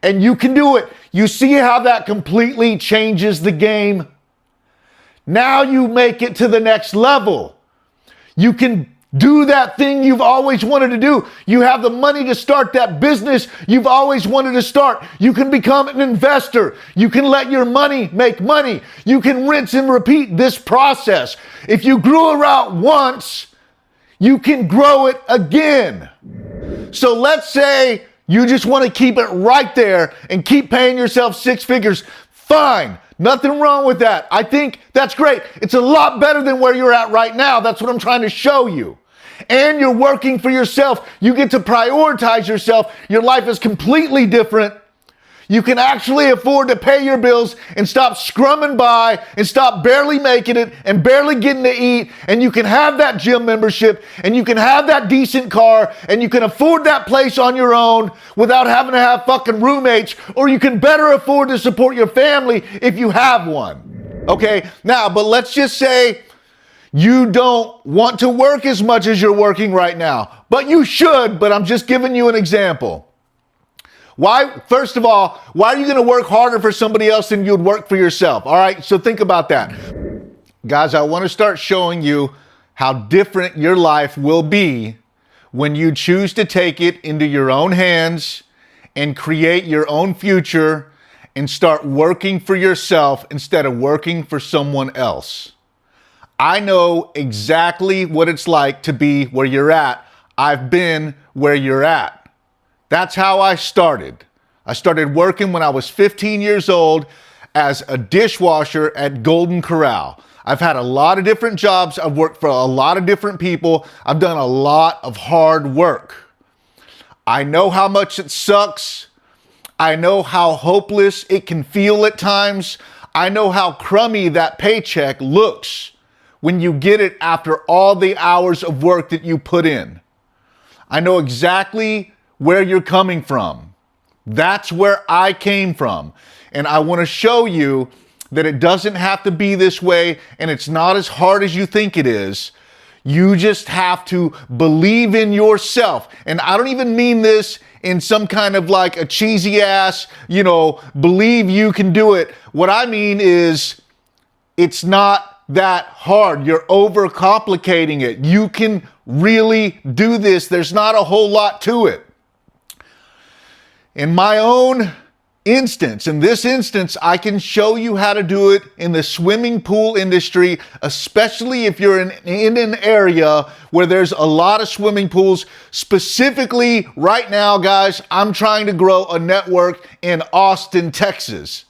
and you can do it. You see how that completely changes the game? Now you make it to the next level. You can do that thing you've always wanted to do. You have the money to start that business you've always wanted to start. You can become an investor. You can let your money make money. You can rinse and repeat this process. If you grew a route once, you can grow it again. So let's say you just want to keep it right there and keep paying yourself 6 figures. Fine. Nothing wrong with that. I think that's great. It's a lot better than where you're at right now. That's what I'm trying to show you. And you're working for yourself. You get to prioritize yourself. Your life is completely different. You can actually afford to pay your bills and stop scrumming by and stop barely making it and barely getting to eat. And you can have that gym membership and you can have that decent car and you can afford that place on your own without having to have fucking roommates, or you can better afford to support your family if you have one. Okay, now, but let's just say you don't want to work as much as you're working right now, but you should, but I'm just giving you an example. Why, first of all, why are you going to work harder for somebody else than you'd work for yourself? All right, so think about that. Guys, I want to start showing you how different your life will be when you choose to take it into your own hands and create your own future and start working for yourself instead of working for someone else. I know exactly what it's like to be where you're at. I've been where you're at. That's how I started. I started working when I was 15 years old as a dishwasher at Golden Corral. I've had a lot of different jobs. I've worked for a lot of different people. I've done a lot of hard work. I know how much it sucks. I know how hopeless it can feel at times. I know how crummy that paycheck looks when you get it after all the hours of work that you put in. I know exactly where you're coming from. That's where I came from. And I want to show you that it doesn't have to be this way, and it's not as hard as you think it is. You just have to believe in yourself. And I don't even mean this in some kind of like a cheesy ass, believe you can do it. What I mean is it's not that hard. You're overcomplicating it. You can really do this. There's not a whole lot to it. In my own instance, in this instance, I can show you how to do it in the swimming pool industry, especially if you're in an area where there's a lot of swimming pools. Specifically, right now, guys, I'm trying to grow a network in Austin, Texas.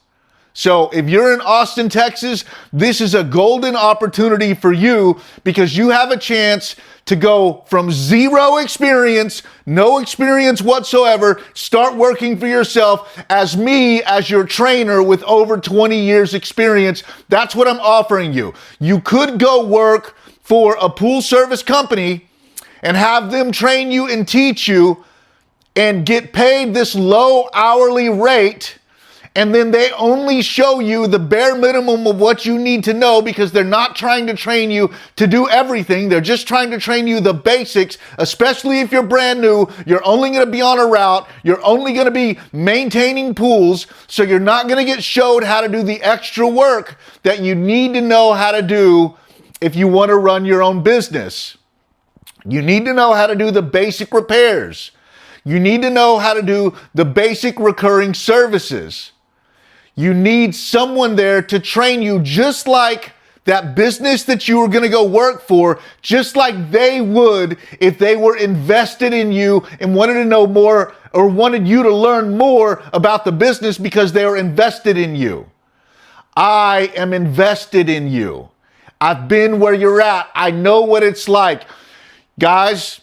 So if you're in Austin, Texas, this is a golden opportunity for you because you have a chance to go from zero experience, no experience whatsoever, start working for yourself as me, as your trainer with over 20 years experience. That's what I'm offering you. You could go work for a pool service company and have them train you and teach you and get paid this low hourly rate. And then they only show you the bare minimum of what you need to know because they're not trying to train you to do everything. They're just trying to train you the basics, especially if you're brand new. You're only going to be on a route. You're only going to be maintaining pools. So you're not going to get showed how to do the extra work that you need to know how to do if you want to run your own business. You need to know how to do the basic repairs. You need to know how to do the basic recurring services. You need someone there to train you, just like that business that you were going to go work for, just like they would if they were invested in you and wanted to know more or wanted you to learn more about the business because they were invested in you. I am invested in you. I've been where you're at. I know what it's like. Guys,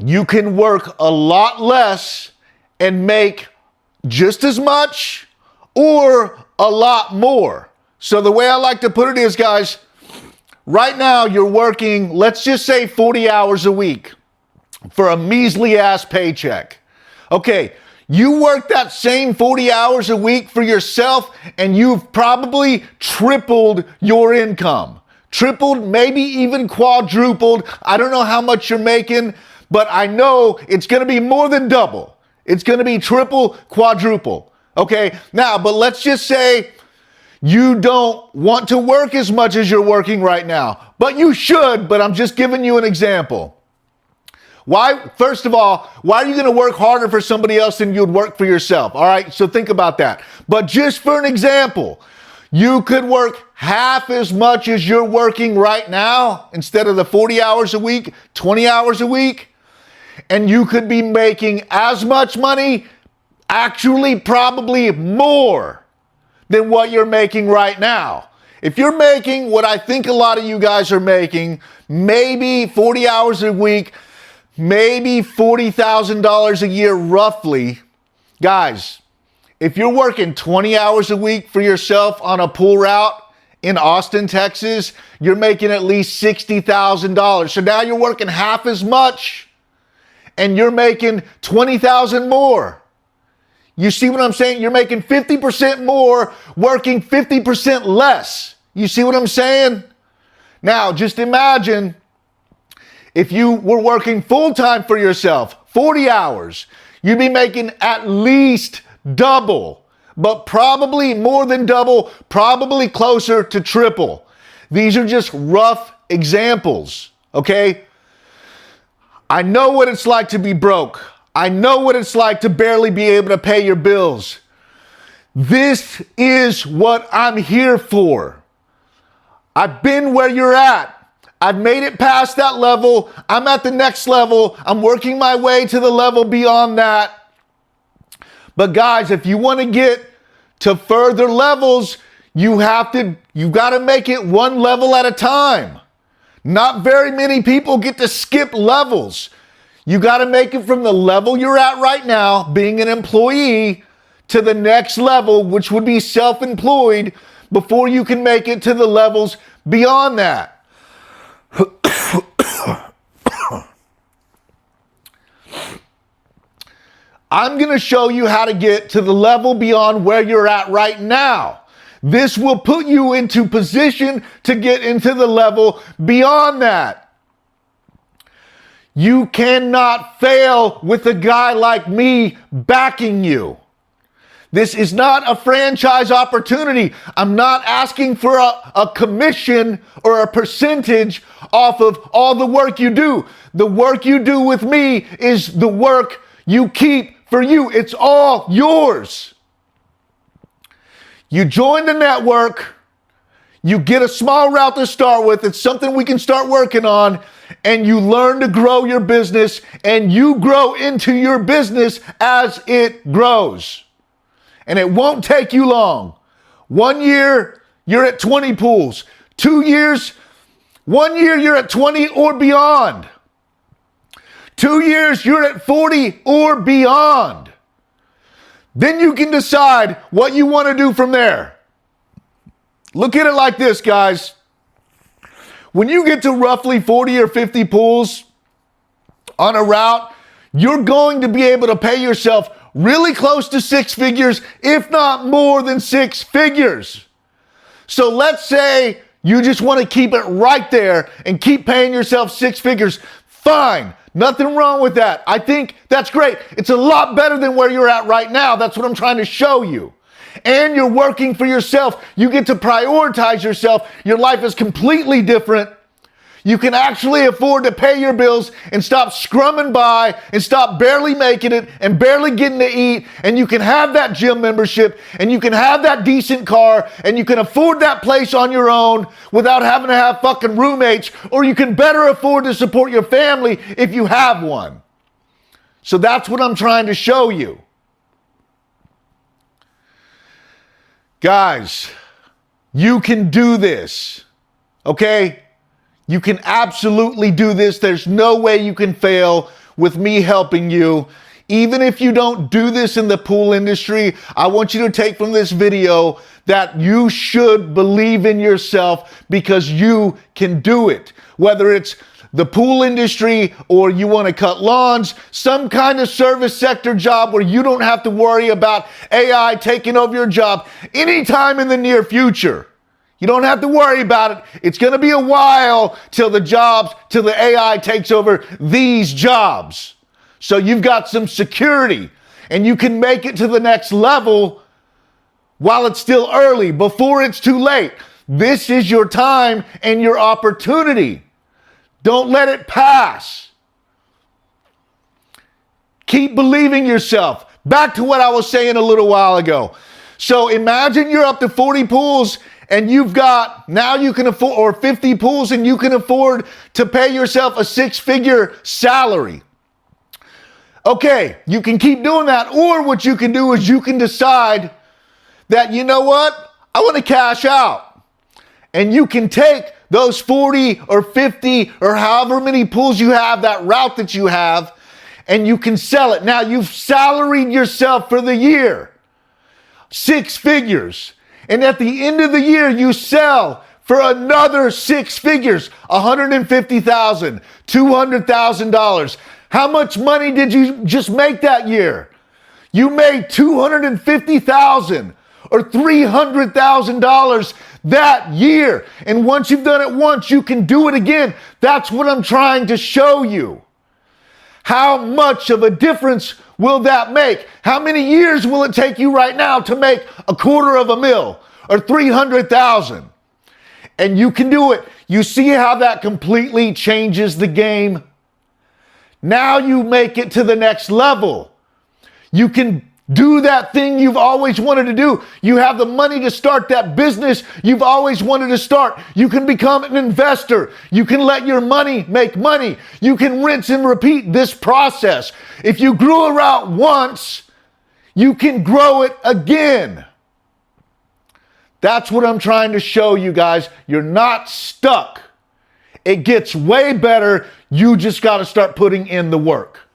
you can work a lot less and make just as much or a lot more. So the way I like to put it is, guys, right now you're working, let's just say 40 hours a week for a measly ass paycheck. Okay, you work that same 40 hours a week for yourself and you've probably tripled your income. Tripled, maybe even quadrupled. I don't know how much you're making, but I know it's going to be more than double. It's going to be triple, quadruple. Okay, now, but let's just say you don't want to work as much as you're working right now, but you should, but I'm just giving you an example. Why, first of all, why are you going to work harder for somebody else than you'd work for yourself? All right, so think about that. But just for an example, you could work half as much as you're working right now instead of the 40 hours a week, 20 hours a week, and you could be making as much money, actually probably more than what you're making right now. If you're making what I think a lot of you guys are making, maybe 40 hours a week, maybe $40,000 a year roughly, guys, if you're working 20 hours a week for yourself on a pool route in Austin, Texas, you're making at least $60,000. So now you're working half as much and you're making $20,000 more. You see what I'm saying? You're making 50% more, working 50% less. You see what I'm saying? Now, just imagine if you were working full-time for yourself, 40 hours, you'd be making at least double, but probably more than double, probably closer to triple. These are just rough examples, okay? I know what it's like to be broke. I know what it's like to barely be able to pay your bills. This is what I'm here for. I've been where you're at. I've made it past that level. I'm at the next level. I'm working my way to the level beyond that. But guys, if you want to get to further levels, you've got to make it one level at a time. Not very many people get to skip levels. You got to make it from the level you're at right now, being an employee, to the next level, which would be self-employed, before you can make it to the levels beyond that. I'm going to show you how to get to the level beyond where you're at right now. This will put you into position to get into the level beyond that. You cannot fail with a guy like me backing you. This is not a franchise opportunity. I'm not asking for a commission or a percentage off of all the work you do. The work you do with me is the work you keep for you. It's all yours. You join the network. You get a small route to start with. It's something we can start working on. And you learn to grow your business, and you grow into your business as it grows. And it won't take you long. 1 year, you're at 20 pools. 2 years, 1 year, you're at 20 or beyond. 2 years, you're at 40 or beyond. Then you can decide what you want to do from there. Look at it like this, guys. When you get to roughly 40 or 50 pools on a route, you're going to be able to pay yourself really close to six figures, if not more than six figures. So let's say you just want to keep it right there and keep paying yourself six figures. Fine. Nothing wrong with that. I think that's great. It's a lot better than where you're at right now. That's what I'm trying to show you. And you're working for yourself. You get to prioritize yourself. Your life is completely different. You can actually afford to pay your bills and stop scrumming by and stop barely making it and barely getting to eat. And you can have that gym membership and you can have that decent car and you can afford that place on your own without having to have fucking roommates, or you can better afford to support your family if you have one. So that's what I'm trying to show you. Guys, you can do this, okay? You can absolutely do this. There's no way you can fail with me helping you. Even if you don't do this in the pool industry, I want you to take from this video that you should believe in yourself because you can do it. Whether it's the pool industry or you want to cut lawns, some kind of service sector job where you don't have to worry about AI taking over your job anytime in the near future. You don't have to worry about it. It's going to be a while till the AI takes over these jobs. So you've got some security. and you can make it to the next level while it's still early, before it's too late. This is your time and your opportunity. Don't let it pass. Keep believing yourself. Back to what I was saying a little while ago. So imagine you're up to 40 pools and you've got, now you can afford, or 50 pools, and you can afford to pay yourself a 6-figure salary. Okay, you can keep doing that. Or what you can do is you can decide that, you know what, I want to cash out. And you can take those 40 or 50 or however many pools you have, that route that you have, and you can sell it. Now you've salaried yourself for the year, 6 figures. And at the end of the year, you sell for another 6 figures, $150,000, $200,000. How much money did you just make that year? You made $250,000 or $300,000 that year. And once you've done it once, you can do it again. That's what I'm trying to show you. How much of a difference will that make? How many years will it take you right now to make $250,000 or $300,000? And you can do it. You see how that completely changes the game? Now you make it to the next level. You can do that thing you've always wanted to do. You have the money to start that business you've always wanted to start. You can become an investor. You can let your money make money. You can rinse and repeat this process. If you grew a route once, you can grow it again. That's what I'm trying to show you guys. You're not stuck. It gets way better. You just got to start putting in the work.